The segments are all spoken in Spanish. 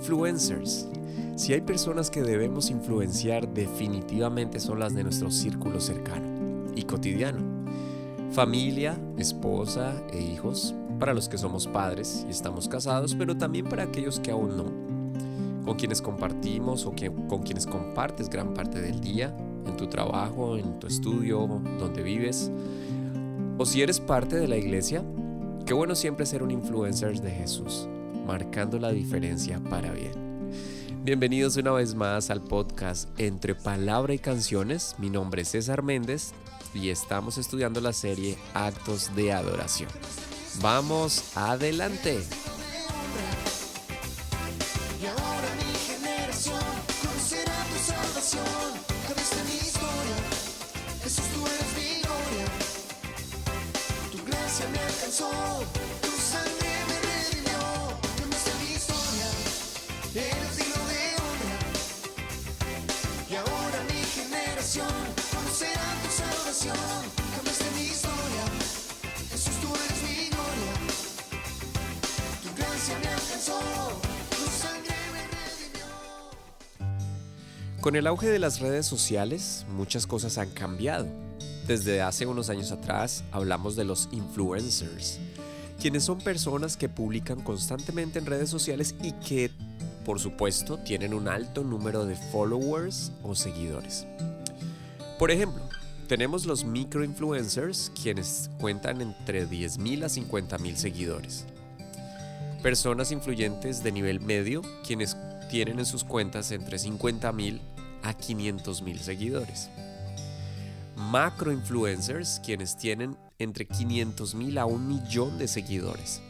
Influencers. Si hay personas que debemos influenciar, definitivamente son las de nuestro círculo cercano y cotidiano. Familia, esposa e hijos, para los que somos padres y estamos casados, pero también para aquellos que aún no, con quienes compartimos con quienes compartes gran parte del día, en tu trabajo, en tu estudio, donde vives. O si eres parte de la iglesia, qué bueno siempre ser un influencer de Jesús, marcando la diferencia para bien. Bienvenidos una vez más al podcast Entre Palabra y Canciones. Mi nombre es César Méndez y estamos estudiando la serie Actos de Adoración. ¡Vamos adelante! Y ahora mi generación conocerá tu salvación. Cambiaste mi historia, Jesús, tú eres mi gloria. Tu gracia me alcanzó, tu sangre me redimió. Cambiaste mi historia, eres digno de honra. Y ahora mi generación conocerá tu salvación. Cambiaste mi historia, Jesús, tú eres mi gloria. Tu gracia me alcanzó, tu sangre me redimió. Con el auge de las redes sociales, muchas cosas han cambiado. Desde hace unos años atrás hablamos de los influencers, quienes son personas que publican constantemente en redes sociales y que, por supuesto, tienen un alto número de followers o seguidores. Por ejemplo, tenemos los microinfluencers, quienes cuentan entre 10,000 a 50,000 seguidores. Personas influyentes de nivel medio, quienes tienen en sus cuentas entre 50,000 a 500,000 seguidores. Macroinfluencers, quienes tienen entre 500,000 a 1,000,000 de seguidores.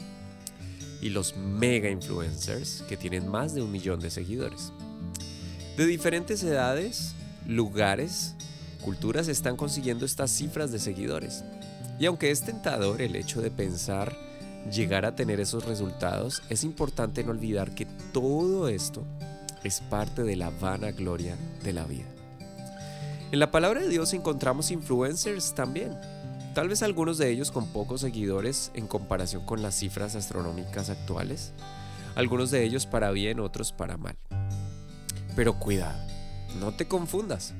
Y los mega influencers, que tienen más de 1,000,000 de seguidores. De diferentes edades, lugares, culturas están consiguiendo estas cifras de seguidores. Y aunque es tentador el hecho de pensar llegar a tener esos resultados, es importante no olvidar que todo esto es parte de la vanagloria de la vida. En la palabra de Dios encontramos influencers también, tal vez algunos de ellos con pocos seguidores en comparación con las cifras astronómicas actuales, algunos de ellos para bien, otros para mal. Pero cuidado, no te confundas,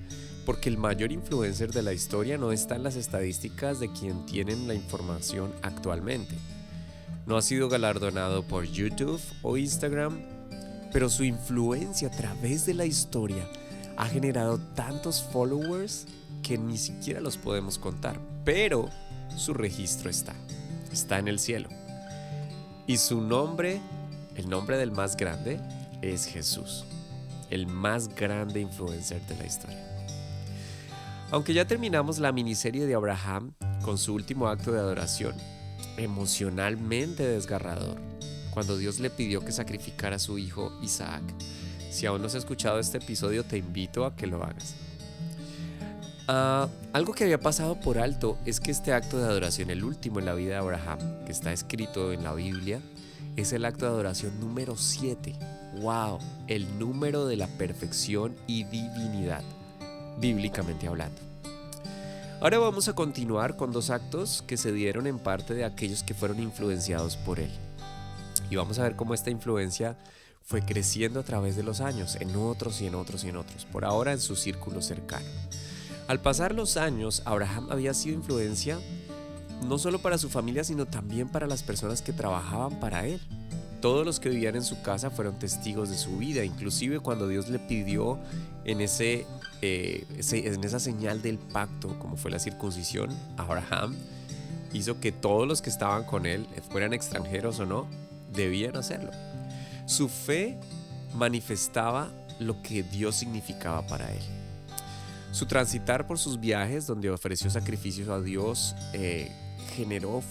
porque el mayor influencer de la historia no está en las estadísticas de quien tienen la información actualmente. No ha sido galardonado por YouTube o Instagram, pero su influencia a través de la historia ha generado tantos followers que ni siquiera los podemos contar, pero su registro está en el cielo. Y su nombre, el nombre del más grande, es Jesús, el más grande influencer de la historia. Aunque ya terminamos la miniserie de Abraham con su último acto de adoración, emocionalmente desgarrador, cuando Dios le pidió que sacrificara a su hijo Isaac. Si aún no has escuchado este episodio, te invito a que lo hagas. Algo que había pasado por alto es que este acto de adoración, el último en la vida de Abraham, que está escrito en la Biblia, es el acto de adoración número 7. ¡Wow! El número de la perfección y divinidad, bíblicamente hablando. Ahora vamos a continuar con dos actos que se dieron en parte de aquellos que fueron influenciados por él. Y vamos a ver cómo esta influencia fue creciendo a través de los años, en otros y en otros y en otros, por ahora en su círculo cercano. Al pasar los años, Abraham había sido influencia no solo para su familia, sino también para las personas que trabajaban para él. Todos los que vivían en su casa fueron testigos de su vida, inclusive cuando Dios le pidió en esa señal del pacto, como fue la circuncisión, Abraham hizo que todos los que estaban con él, fueran extranjeros o no, debían hacerlo. Su fe manifestaba lo que Dios significaba para él. Su transitar por sus viajes, donde ofreció sacrificios a Dios,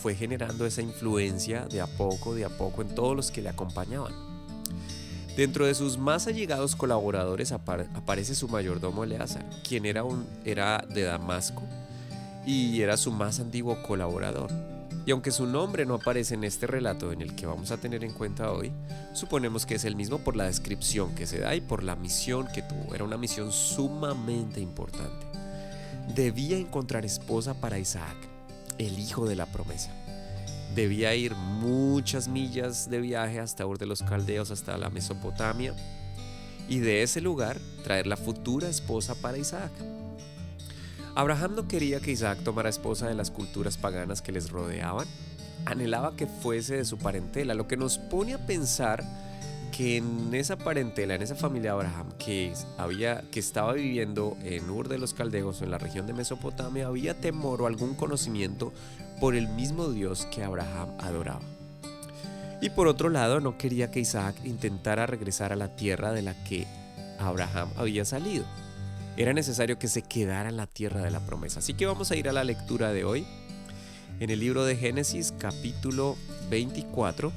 fue generando esa influencia de a poco en todos los que le acompañaban. Dentro de sus más allegados colaboradores aparece su mayordomo Eleazar, quien era de Damasco y era su más antiguo colaborador. Y aunque su nombre no aparece en este relato en el que vamos a tener en cuenta hoy, suponemos que es el mismo por la descripción que se da y por la misión que tuvo. Era una misión sumamente importante. Debía encontrar esposa para Isaac, el hijo de la promesa. Debía ir muchas millas de viaje hasta Ur de los Caldeos, hasta la Mesopotamia, y de ese lugar traer la futura esposa para Isaac. Abraham no quería que Isaac tomara esposa de las culturas paganas que les rodeaban. Anhelaba que fuese de su parentela, lo que nos pone a pensar que en esa parentela, en esa familia de Abraham que estaba viviendo en Ur de los Caldeos, en la región de Mesopotamia, había temor o algún conocimiento por el mismo Dios que Abraham adoraba. Y por otro lado, no quería que Isaac intentara regresar a la tierra de la que Abraham había salido. Era necesario que se quedara en la tierra de la promesa. Así que vamos a ir a la lectura de hoy, en el libro de Génesis, capítulo 24,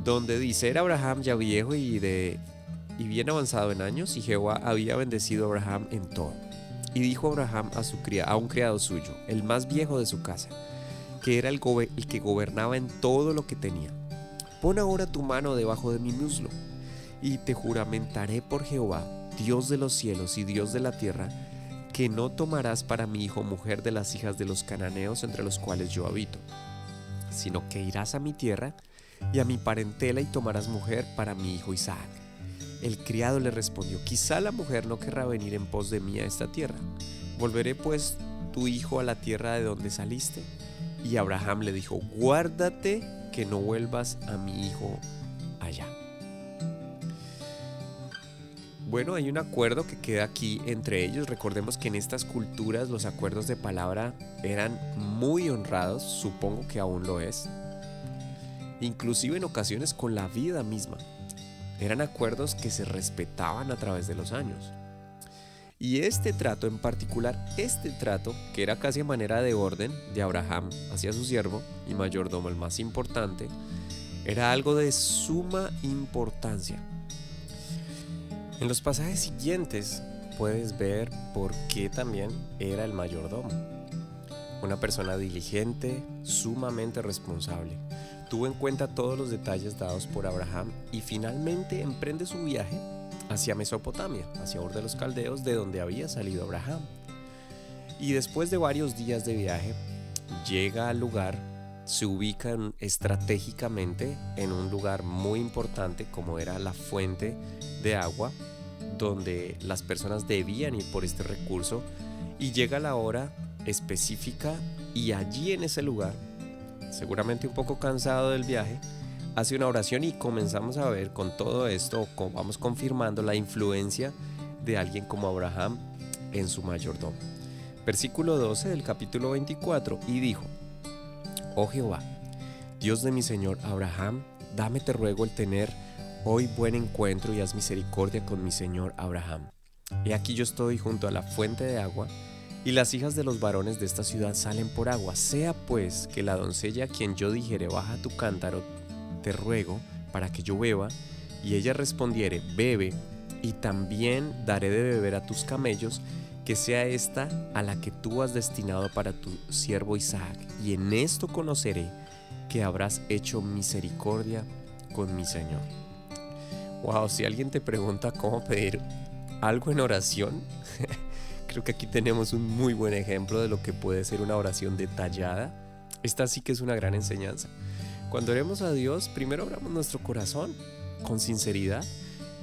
donde dice: era Abraham ya viejo y bien avanzado en años, y Jehová había bendecido a Abraham en todo. Y dijo Abraham a un criado suyo, el más viejo de su casa, que era el que gobernaba en todo lo que tenía: pon ahora tu mano debajo de mi muslo, y te juramentaré por Jehová, Dios de los cielos y Dios de la tierra, que no tomarás para mi hijo mujer de las hijas de los cananeos entre los cuales yo habito, sino que irás a mi tierra y a mi parentela y tomarás mujer para mi hijo Isaac. El criado le respondió: quizá la mujer no querrá venir en pos de mí a esta tierra. ¿Volveré pues tu hijo a la tierra de donde saliste? Y Abraham le dijo: guárdate que no vuelvas a mi hijo allá. Bueno, hay un acuerdo que queda aquí entre ellos. Recordemos que en estas culturas los acuerdos de palabra eran muy honrados, supongo que aún lo es, inclusive en ocasiones con la vida misma. Eran acuerdos que se respetaban a través de los años. Y este trato en particular, que era casi a manera de orden de Abraham hacia su siervo y mayordomo, el más importante, era algo de suma importancia. En los pasajes siguientes puedes ver por qué también era el mayordomo. Una persona diligente, sumamente responsable. Tuvo en cuenta todos los detalles dados por Abraham y finalmente emprende su viaje hacia Mesopotamia, hacia Ur de los Caldeos, de donde había salido Abraham. Y después de varios días de viaje, llega al lugar, se ubica estratégicamente en un lugar muy importante como era la fuente de agua, donde las personas debían ir por este recurso, y llega la hora específica y allí en ese lugar, seguramente un poco cansado del viaje, hace una oración y comenzamos a ver con todo esto, vamos confirmando la influencia de alguien como Abraham en su mayordomo. Versículo 12 del capítulo 24, y dijo: oh Jehová, Dios de mi señor Abraham, dame te ruego el tener hoy buen encuentro y haz misericordia con mi señor Abraham. He aquí yo estoy junto a la fuente de agua, y las hijas de los varones de esta ciudad salen por agua. Sea pues que la doncella a quien yo dijere: baja tu cántaro, te ruego, para que yo beba, y ella respondiere: bebe, y también daré de beber a tus camellos, que sea esta a la que tú has destinado para tu siervo Isaac, y en esto conoceré que habrás hecho misericordia con mi señor. Wow, si alguien te pregunta cómo pedir algo en oración, creo que aquí tenemos un muy buen ejemplo de lo que puede ser una oración detallada. Esta sí que es una gran enseñanza. Cuando oremos a Dios, primero abramos nuestro corazón con sinceridad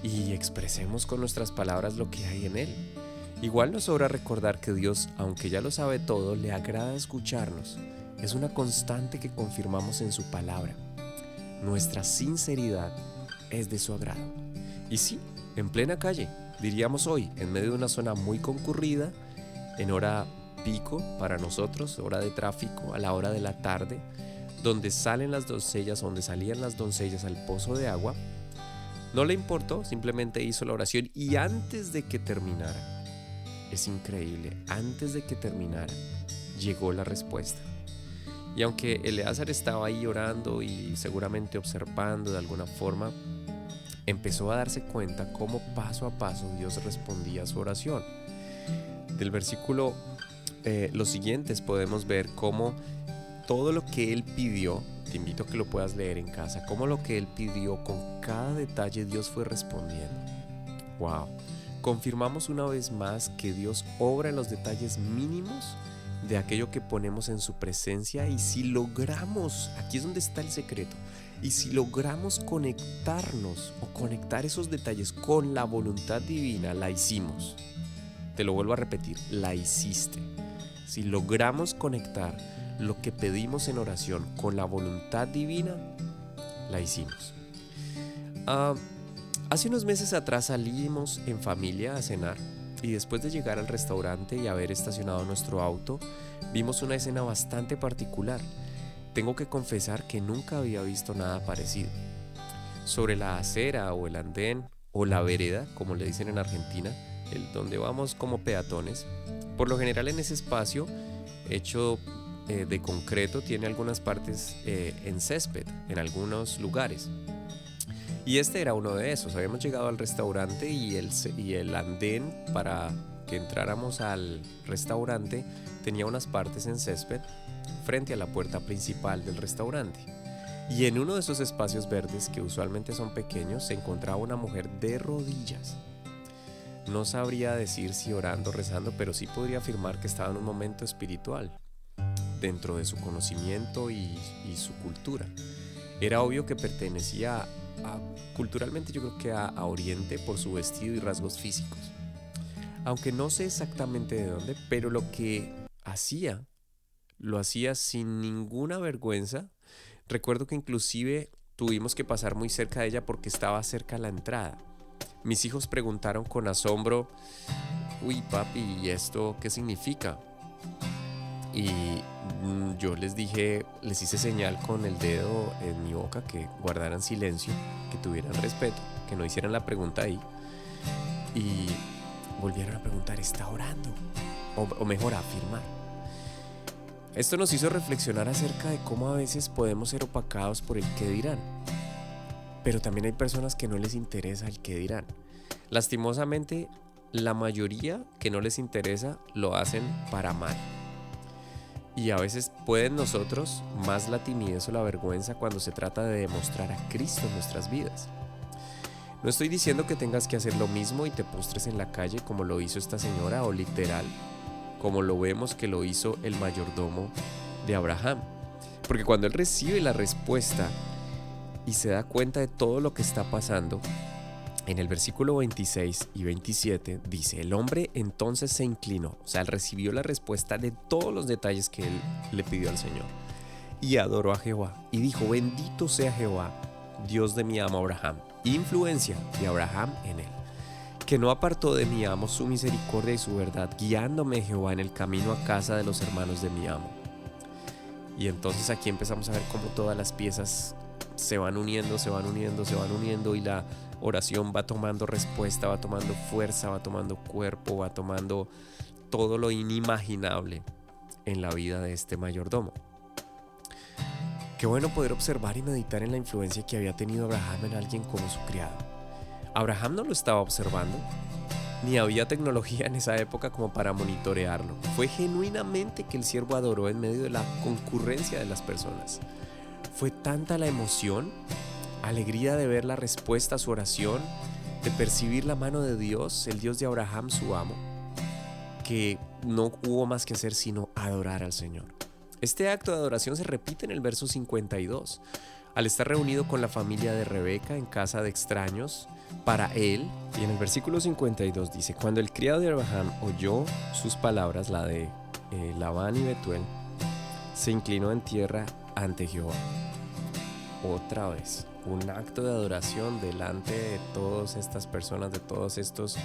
y expresemos con nuestras palabras lo que hay en él. Igual nos sobra recordar que Dios, aunque ya lo sabe todo, le agrada escucharnos. Es una constante que confirmamos en su palabra. Nuestra sinceridad es de su agrado. Y sí, en plena calle, diríamos hoy, en medio de una zona muy concurrida, en hora pico para nosotros, hora de tráfico, a la hora de la tarde, donde salían las doncellas al pozo de agua, no le importó, simplemente hizo la oración, y antes de que terminara, es increíble, antes de que terminara, llegó la respuesta. Y aunque Eleazar estaba ahí orando y seguramente observando de alguna forma, empezó a darse cuenta cómo paso a paso Dios respondía a su oración. Del versículo, los siguientes podemos ver cómo todo lo que él pidió, te invito a que lo puedas leer en casa, cómo lo que él pidió con cada detalle Dios fue respondiendo. Wow, confirmamos una vez más que Dios obra en los detalles mínimos de aquello que ponemos en su presencia, y si logramos, aquí es donde está el secreto, y si logramos conectarnos o conectar esos detalles con la voluntad divina, la hicimos. Te lo vuelvo a repetir, la hiciste. Si logramos conectar lo que pedimos en oración con la voluntad divina, la hicimos. Hace unos meses atrás salimos en familia a cenar, y después de llegar al restaurante y haber estacionado nuestro auto, vimos una escena bastante particular. Tengo que confesar que nunca había visto nada parecido. Sobre la acera o el andén o la vereda, como le dicen en Argentina, donde vamos como peatones, por lo general en ese espacio hecho de concreto tiene algunas partes en césped en algunos lugares. Y este era uno de esos. Habíamos llegado al restaurante y el andén para que entráramos al restaurante tenía unas partes en césped frente a la puerta principal del restaurante. Y en uno de esos espacios verdes, que usualmente son pequeños, se encontraba una mujer de rodillas. No sabría decir si orando o rezando, pero sí podría afirmar que estaba en un momento espiritual dentro de su conocimiento y su cultura. Era obvio que pertenecía culturalmente, yo creo que a Oriente, por su vestido y rasgos físicos. Aunque no sé exactamente de dónde, pero lo que hacía, lo hacía sin ninguna vergüenza. Recuerdo que inclusive tuvimos que pasar muy cerca de ella porque estaba cerca la entrada. Mis hijos preguntaron con asombro: uy, papi, ¿y esto qué significa? Y yo les hice señal con el dedo en mi boca que guardaran silencio, que tuvieran respeto, que no hicieran la pregunta ahí. Y volvieron a preguntar: ¿está orando? O mejor, a afirmar. Esto nos hizo reflexionar acerca de cómo a veces podemos ser opacados por el qué dirán. Pero también hay personas que no les interesa el qué dirán. Lastimosamente, la mayoría que no les interesa lo hacen para mal. Y a veces pueden nosotros más la timidez o la vergüenza cuando se trata de demostrar a Cristo en nuestras vidas. No estoy diciendo que tengas que hacer lo mismo y te postres en la calle como lo hizo esta señora, o literal, como lo vemos que lo hizo el mayordomo de Abraham. Porque cuando él recibe la respuesta y se da cuenta de todo lo que está pasando, en el versículo 26 y 27 dice: el hombre entonces se inclinó, o sea, él recibió la respuesta de todos los detalles que él le pidió al Señor, y adoró a Jehová y dijo: bendito sea Jehová, Dios de mi amo Abraham, influencia de Abraham en él, que no apartó de mi amo su misericordia y su verdad, guiándome Jehová en el camino a casa de los hermanos de mi amo. Y entonces aquí empezamos a ver cómo todas las piezas se van uniendo, y la oración va tomando respuesta, va tomando fuerza, va tomando cuerpo, va tomando todo lo inimaginable en la vida de este mayordomo. Qué bueno poder observar y meditar en la influencia que había tenido Abraham en alguien como su criado. Abraham no lo estaba observando, ni había tecnología en esa época como para monitorearlo. Fue genuinamente que el siervo adoró en medio de la concurrencia de las personas. Fue tanta la emoción, alegría de ver la respuesta a su oración, de percibir la mano de Dios, el Dios de Abraham, su amo, que no hubo más que hacer sino adorar al Señor. Este acto de adoración se repite en el verso 52. Al estar reunido con la familia de Rebeca en casa de extraños para él, y en el versículo 52 dice: cuando el criado de Abraham oyó sus palabras, la de Labán y Betuel, se inclinó en tierra ante Jehová. Otra vez, un acto de adoración delante de todas estas personas, de todos estos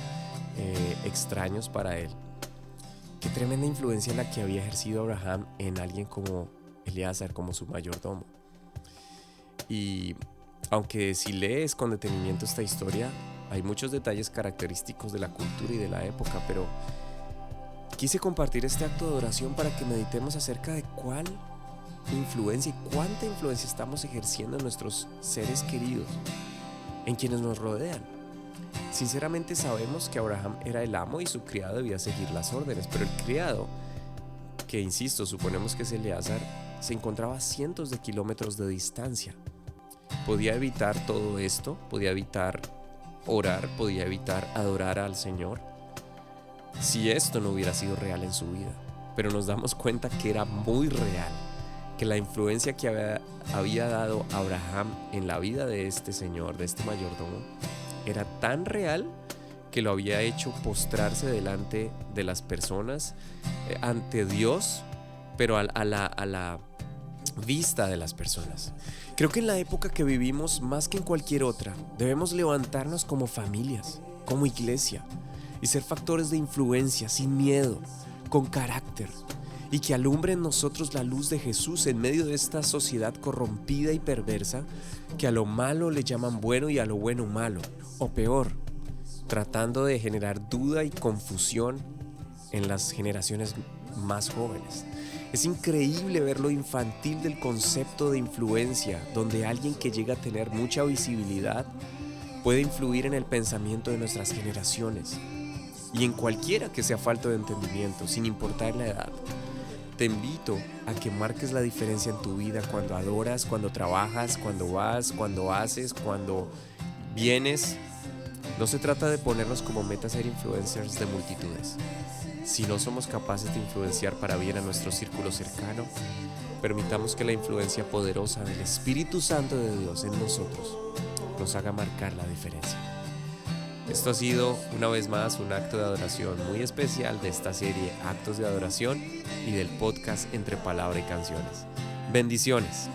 extraños para él. Qué tremenda influencia la que había ejercido Abraham en alguien como Eleazar, como su mayordomo. Y aunque si lees con detenimiento esta historia, hay muchos detalles característicos de la cultura y de la época, pero quise compartir este acto de adoración para que meditemos acerca de cuál influencia y cuánta influencia estamos ejerciendo en nuestros seres queridos, en quienes nos rodean. Sinceramente sabemos que Abraham era el amo y su criado debía seguir las órdenes, pero el criado, que insisto, suponemos que es Eleazar, se encontraba a cientos de kilómetros de distancia. Podía evitar todo esto, podía evitar orar, podía evitar adorar al Señor, si esto no hubiera sido real en su vida. pero nos damos cuenta que era muy real, que la influencia que había dado Abraham en la vida de este señor, de este mayordomo, era tan real que lo había hecho postrarse delante de las personas, ante Dios, pero a la vista de las personas. Creo que en la época que vivimos, más que en cualquier otra, debemos levantarnos como familias, como iglesia, y ser factores de influencia sin miedo, con carácter, y que alumbre en nosotros la luz de Jesús en medio de esta sociedad corrompida y perversa, que a lo malo le llaman bueno y a lo bueno malo, o peor, tratando de generar duda y confusión en las generaciones más jóvenes. Es increíble ver lo infantil del concepto de influencia, donde alguien que llega a tener mucha visibilidad puede influir en el pensamiento de nuestras generaciones y en cualquiera que sea falto de entendimiento, sin importar la edad. Te invito a que marques la diferencia en tu vida cuando adoras, cuando trabajas, cuando vas, cuando haces, cuando vienes. No se trata de ponernos como meta ser influencers de multitudes. Si no somos capaces de influenciar para bien a nuestro círculo cercano, permitamos que la influencia poderosa del Espíritu Santo de Dios en nosotros nos haga marcar la diferencia. Esto ha sido una vez más un acto de adoración muy especial de esta serie Actos de Adoración y del podcast Entre Palabra y Canciones. Bendiciones.